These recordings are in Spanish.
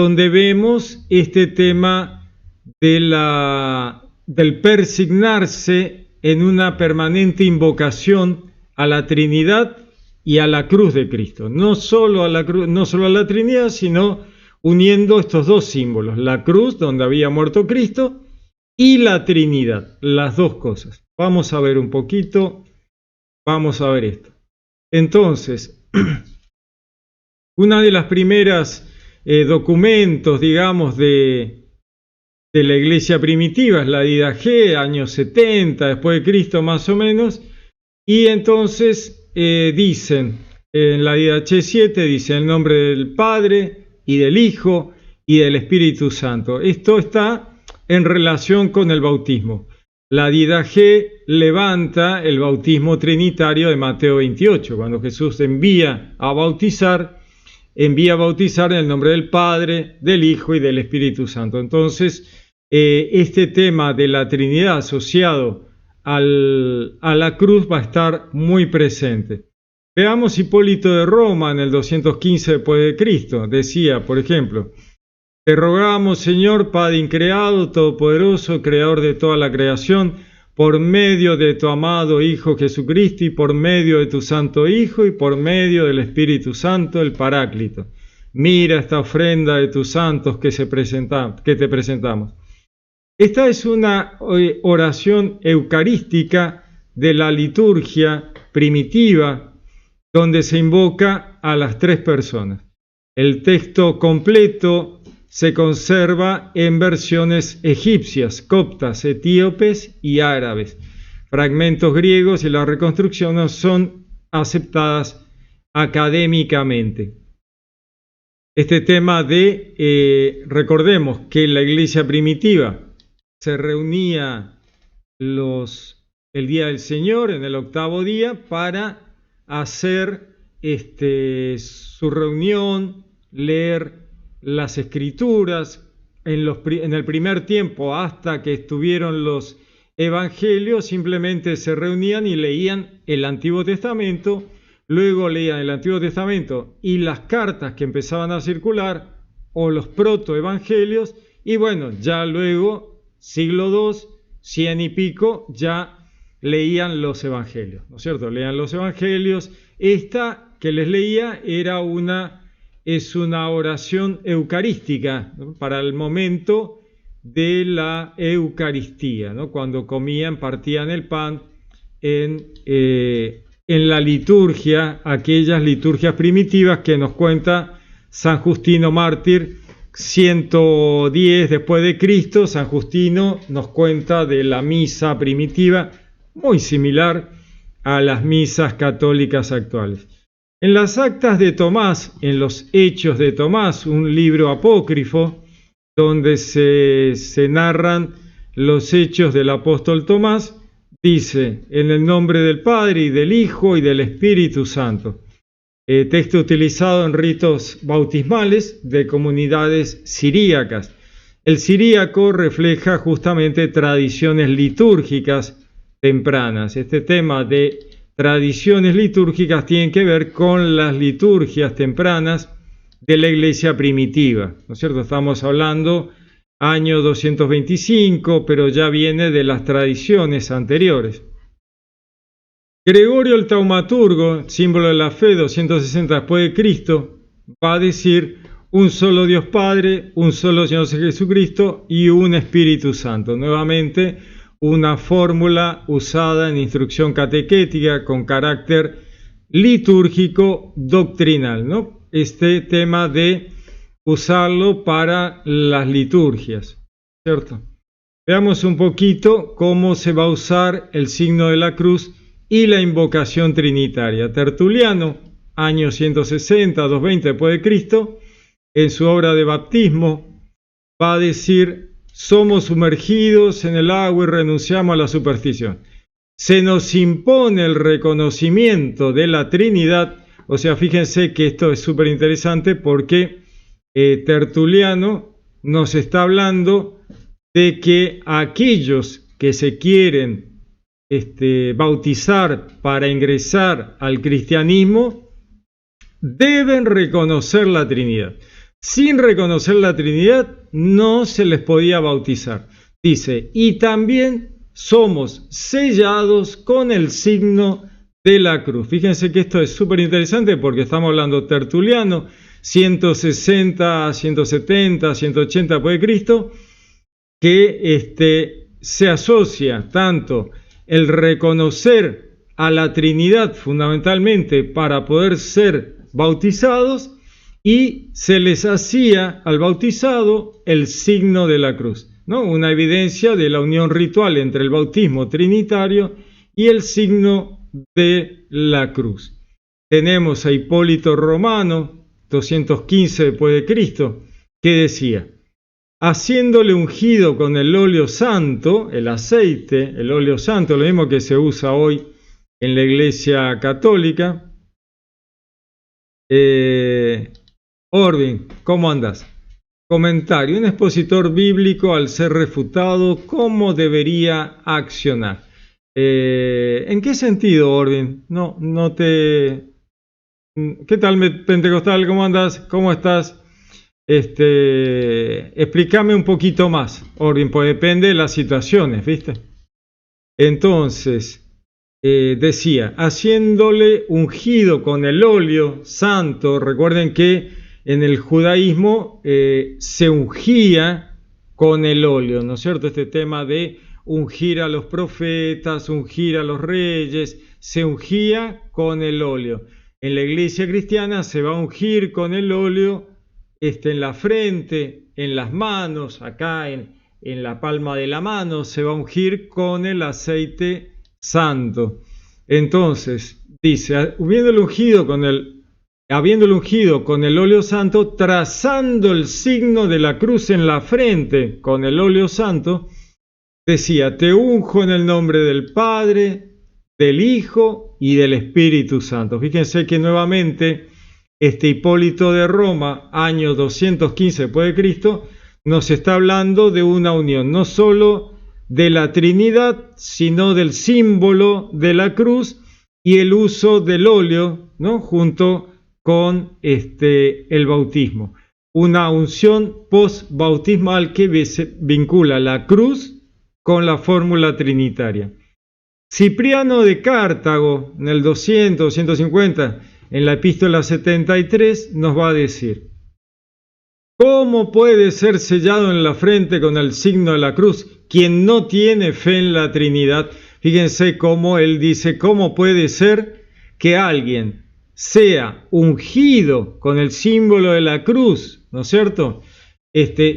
donde vemos este tema del persignarse en una permanente invocación a la Trinidad y a la cruz de Cristo. No solo a la Trinidad, sino uniendo estos dos símbolos, la cruz donde había muerto Cristo y la Trinidad, las dos cosas. Vamos a ver un poquito, vamos a ver esto. Entonces, una de las primeras documentos, digamos, de la iglesia primitiva es la Didache, años 70 después de Cristo más o menos, y entonces dicen, en la Didache 7 dice el nombre del Padre y del Hijo y del Espíritu Santo. Esto está en relación con el bautismo. La Didache levanta el bautismo trinitario de Mateo 28, cuando Jesús envía a bautizar en el nombre del Padre, del Hijo y del Espíritu Santo. Entonces, este tema de la Trinidad asociado a la cruz va a estar muy presente. Veamos Hipólito de Roma en el 215 después de Cristo. Decía, por ejemplo, te rogamos, Señor, Padre increado, todopoderoso, creador de toda la creación, por medio de tu amado Hijo Jesucristo y por medio de tu Santo Hijo y por medio del Espíritu Santo, el Paráclito. Mira esta ofrenda de tus santos que te presentamos. Esta es una oración eucarística de la liturgia primitiva, donde se invoca a las tres personas. El texto completo se conserva en versiones egipcias, coptas, etíopes y árabes. Fragmentos griegos y las reconstrucciones son aceptadas académicamente. Este tema recordemos que en la iglesia primitiva se reunía el día del Señor, en el octavo día, para hacer su reunión, leer las Escrituras. En el primer tiempo, hasta que estuvieron los evangelios, simplemente se reunían y leían el Antiguo Testamento, luego leían el Antiguo Testamento y las cartas que empezaban a circular, o los protoevangelios, y bueno, ya luego, siglo II, 100 y pico, ya leían los evangelios, ¿no es cierto? Leían los evangelios. Esta que les leía es una oración eucarística, ¿no? Para el momento de la Eucaristía, ¿no? Cuando comían, partían el pan en la liturgia, aquellas liturgias primitivas que nos cuenta San Justino Mártir, 110 después de Cristo. San Justino nos cuenta de la misa primitiva, muy similar a las misas católicas actuales. En las actas de Tomás, en los Hechos de Tomás, un libro apócrifo donde se narran los hechos del apóstol Tomás, dice, en el nombre del Padre y del Hijo y del Espíritu Santo. Texto utilizado en ritos bautismales de comunidades siríacas. El siríaco refleja justamente tradiciones litúrgicas tempranas. Este tema de tradiciones litúrgicas tiene que ver con las liturgias tempranas de la iglesia primitiva, ¿no es cierto? Estamos hablando año 225, pero ya viene de las tradiciones anteriores. Gregorio el Taumaturgo, símbolo de la fe, 260 después de Cristo, va a decir un solo Dios Padre, un solo Señor Jesucristo y un Espíritu Santo. Nuevamente, una fórmula usada en instrucción catequética con carácter litúrgico doctrinal, ¿no? Este tema de usarlo para las liturgias, ¿cierto? Veamos un poquito cómo se va a usar el signo de la cruz y la invocación trinitaria. Tertuliano, año 160, 220 después de Cristo, en su obra de bautismo, va a decir: somos sumergidos en el agua y renunciamos a la superstición. Se nos impone el reconocimiento de la Trinidad. O sea, fíjense que esto es súper interesante porque Tertuliano nos está hablando de que aquellos que se quieren bautizar para ingresar al cristianismo deben reconocer la Trinidad. sin reconocer la Trinidad, no se les podía bautizar. Dice, y también somos sellados con el signo de la cruz. Fíjense que esto es súper interesante porque estamos hablando Tertuliano, 160, 170, 180 después de Cristo, que se asocia tanto el reconocer a la Trinidad fundamentalmente para poder ser bautizados, y se les hacía al bautizado el signo de la cruz, ¿no? Una evidencia de la unión ritual entre el bautismo trinitario y el signo de la cruz. Tenemos a Hipólito Romano, 215 después de Cristo, que decía, haciéndole ungido con el óleo santo, el aceite, el óleo santo, lo mismo que se usa hoy en la Iglesia Católica. Orvin, ¿cómo andas? Comentario, un expositor bíblico al ser refutado, ¿cómo debería accionar? ¿En qué sentido, Orvin? No te... ¿Qué tal, Pentecostal? ¿Cómo andas? ¿Cómo estás? Explícame un poquito más, Orvin, pues depende de las situaciones, ¿viste? Entonces, decía, haciéndole ungido con el óleo santo, recuerden que en el judaísmo se ungía con el óleo, ¿no es cierto? Este tema de ungir a los profetas, ungir a los reyes, se ungía con el óleo. En la iglesia cristiana se va a ungir con el óleo en la frente, en las manos, acá en la palma de la mano, se va a ungir con el aceite santo. Entonces, dice, habiéndolo ungido con el óleo santo, trazando el signo de la cruz en la frente con el óleo santo, decía, te unjo en el nombre del Padre, del Hijo y del Espíritu Santo. Fíjense que nuevamente Hipólito de Roma, año 215 después de Cristo, nos está hablando de una unión, no solo de la Trinidad, sino del símbolo de la cruz y el uso del óleo, ¿no? Junto con el bautismo. Una unción post-bautismal que vincula la cruz con la fórmula trinitaria. Cipriano de Cartago, en el 200, 150, en la epístola 73, nos va a decir, ¿cómo puede ser sellado en la frente con el signo de la cruz quien no tiene fe en la Trinidad? Fíjense cómo él dice, ¿cómo puede ser que alguien sea ungido con el símbolo de la cruz, ¿no es cierto?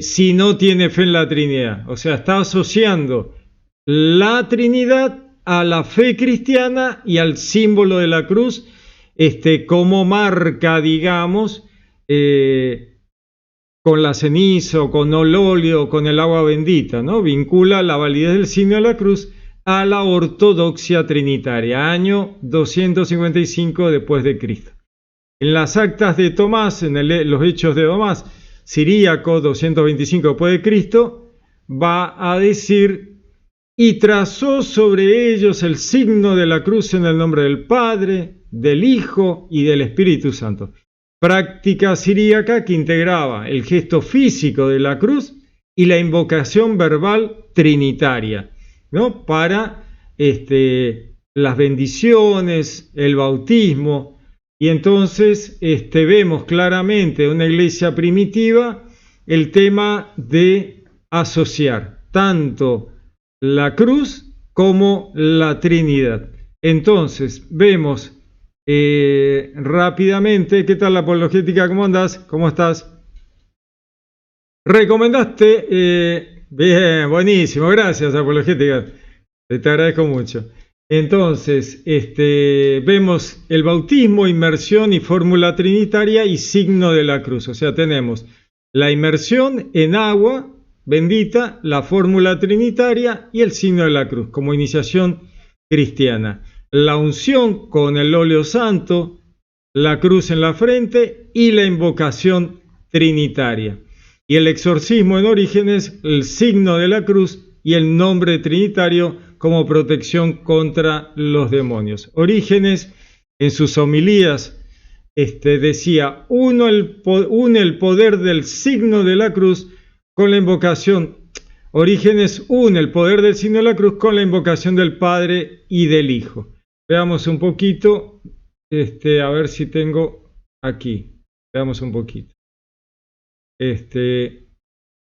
Si no tiene fe en la Trinidad. O sea, está asociando la Trinidad a la fe cristiana y al símbolo de la cruz, como marca, digamos, con la ceniza o con el óleo o con el agua bendita, ¿no? Vincula la validez del signo de la cruz a la ortodoxia trinitaria, año 255 después de Cristo. En las actas de Tomás, los hechos de Tomás, siríaco, 225 después de Cristo, va a decir, y trazó sobre ellos el signo de la cruz en el nombre del Padre, del Hijo y del Espíritu Santo. Práctica siríaca que integraba el gesto físico de la cruz y la invocación verbal trinitaria, ¿no? Para las bendiciones, el bautismo, y entonces vemos claramente en una iglesia primitiva el tema de asociar tanto la cruz como la Trinidad. Entonces vemos rápidamente, ¿qué tal la apologética? ¿Cómo andás? ¿Cómo estás? Recomendaste, bien, buenísimo, gracias apologética, te agradezco mucho. Entonces, vemos el bautismo, inmersión y fórmula trinitaria y signo de la cruz. O sea, tenemos la inmersión en agua bendita, la fórmula trinitaria y el signo de la cruz como iniciación cristiana. La unción con el óleo santo, la cruz en la frente y la invocación trinitaria. Y el exorcismo en Orígenes, el signo de la cruz y el nombre trinitario como protección contra los demonios. Orígenes, en sus homilías decía, une el poder del signo de la cruz con la invocación. Orígenes une el poder del signo de la cruz con la invocación del Padre y del Hijo. Veamos un poquito, a ver si tengo aquí. Veamos un poquito.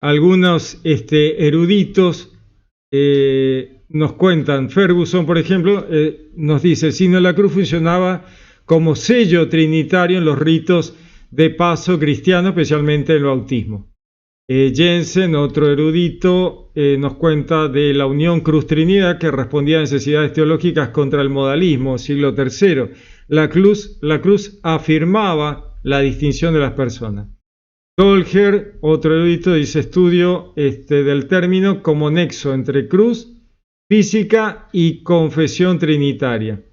Algunos eruditos nos cuentan, Ferguson, por ejemplo, nos dice, el signo de la cruz funcionaba como sello trinitario en los ritos de paso cristiano, especialmente el bautismo. Jensen, otro erudito, nos cuenta de la unión cruz-trinidad que respondía a necesidades teológicas contra el modalismo, siglo III. La cruz afirmaba la distinción de las personas. Dolger, otro erudito, dice estudio del término como nexo entre cruz, física y confesión trinitaria.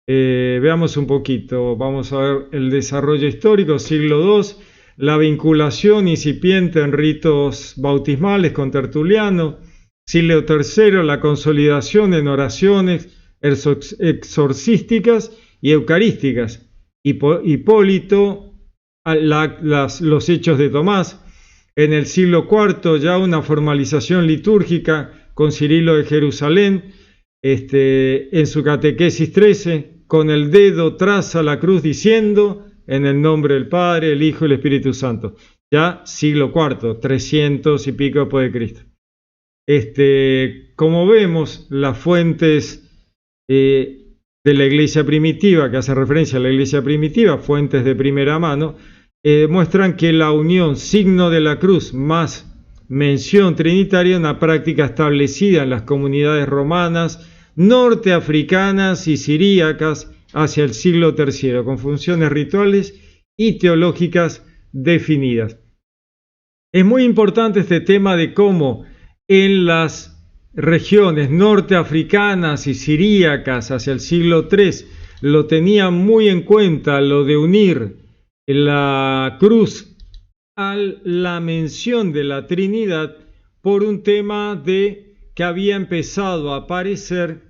Veamos un poquito, vamos a ver el desarrollo histórico, siglo II, la vinculación incipiente en ritos bautismales con Tertuliano, siglo III, la consolidación en oraciones exorcísticas y eucarísticas, Hipólito, los hechos de Tomás, en el siglo IV ya una formalización litúrgica con Cirilo de Jerusalén, en su catequesis 13, con el dedo traza la cruz diciendo, en el nombre del Padre, el Hijo y el Espíritu Santo. Ya siglo IV, 300 y pico después de Cristo. Como vemos, las fuentes de la iglesia primitiva, que hace referencia a la iglesia primitiva, fuentes de primera mano, muestran que la unión signo de la cruz más mención trinitaria, una práctica establecida en las comunidades romanas, norteafricanas y siríacas hacia el siglo III, con funciones rituales y teológicas definidas. Es muy importante este tema de cómo en las regiones norteafricanas y siríacas hacia el siglo III lo tenían muy en cuenta, lo de unir la cruz a la mención de la Trinidad por un tema de que había empezado a aparecer